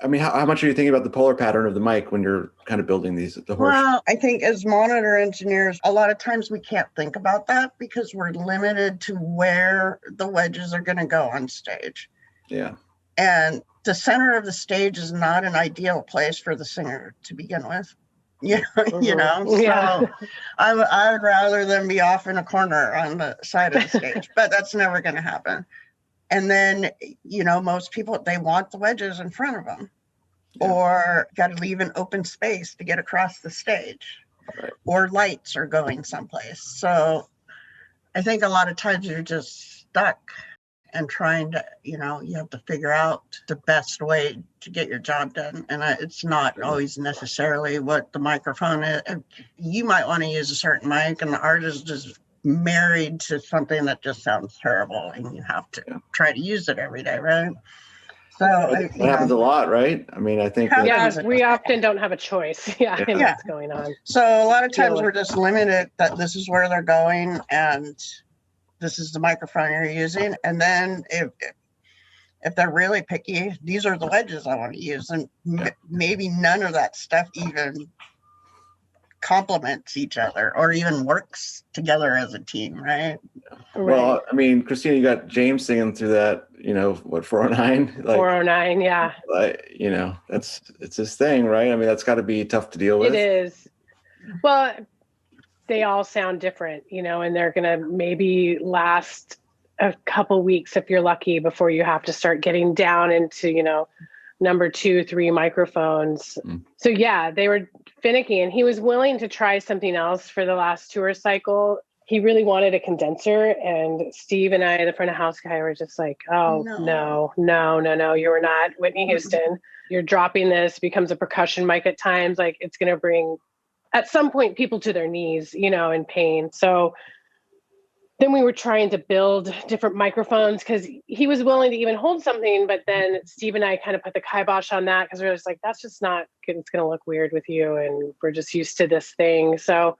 I mean, how much are you thinking about the polar pattern of the mic when you're kind of building the horse? Well, I think as monitor engineers, a lot of times we can't think about that because we're limited to where the wedges are going to go on stage. Yeah. And the center of the stage is not an ideal place for the singer to begin with. Yeah, you know, Yeah. so I would rather them be off in a corner on the side of the stage, but that's never going to happen. And then, you know, most people, they want the wedges in front of them, or got to leave an open space to get across the stage, or lights are going someplace. So I think a lot of times you're just stuck and trying to, you know, you have to figure out the best way to get your job done. And it's not always necessarily what the microphone is. You might want to use a certain mic, and the artist is married to something that just sounds terrible, and you have to try to use it every day, right? So that happens a lot, right? I mean, I think we often don't have a choice. In what's going on. So a lot of times we're just limited that this is where they're going and this is the microphone you're using. And then if they're really picky, these are the wedges I want to use. And maybe none of that stuff even complements each other or even works together as a team, right? Well, I mean, Christina, you got James singing through that, you know, what, 409? 409, yeah. You know, it's his thing, right? I mean, that's got to be tough to deal with. It is. Well, they all sound different, you know, and they're going to maybe last a couple weeks if you're lucky before you have to start getting down into, you know, number 2, 3 microphones. So yeah, they were finicky, and he was willing to try something else for the last tour cycle. He really wanted a condenser, and Steve and I, the front of house guy, were just like, oh, no, you're not Whitney Houston. You're dropping this, becomes a percussion mic at times. Like, it's going to bring, at some point, people to their knees, you know, in pain. So then we were trying to build different microphones because he was willing to even hold something. But then Steve and I kind of put the kibosh on that because we were just like, that's just not good. It's going to look weird with you. And we're just used to this thing. So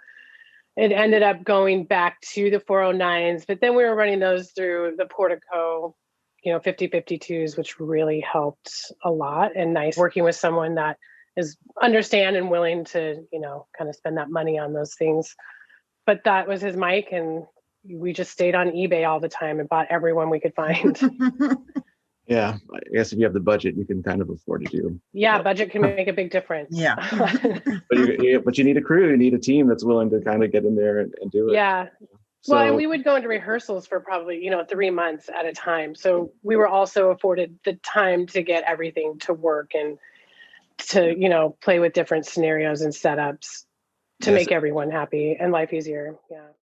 it ended up going back to the 409s. But then we were running those through the Portico, you know, 5052s, which really helped a lot. And nice working with someone that is understand and willing to, you know, kind of spend that money on those things. But that was his mic, and we just stayed on eBay all the time and bought everyone we could find. Yeah, I guess if you have the budget, you can kind of afford to do. Yeah, budget can make a big difference. Yeah. but you need a crew, you need a team that's willing to kind of get in there and do it. Yeah. So, well, and we would go into rehearsals for probably, you know, 3 months at a time. So we were also afforded the time to get everything to work and to, you know, play with different scenarios and setups to make everyone happy and life easier. Yeah.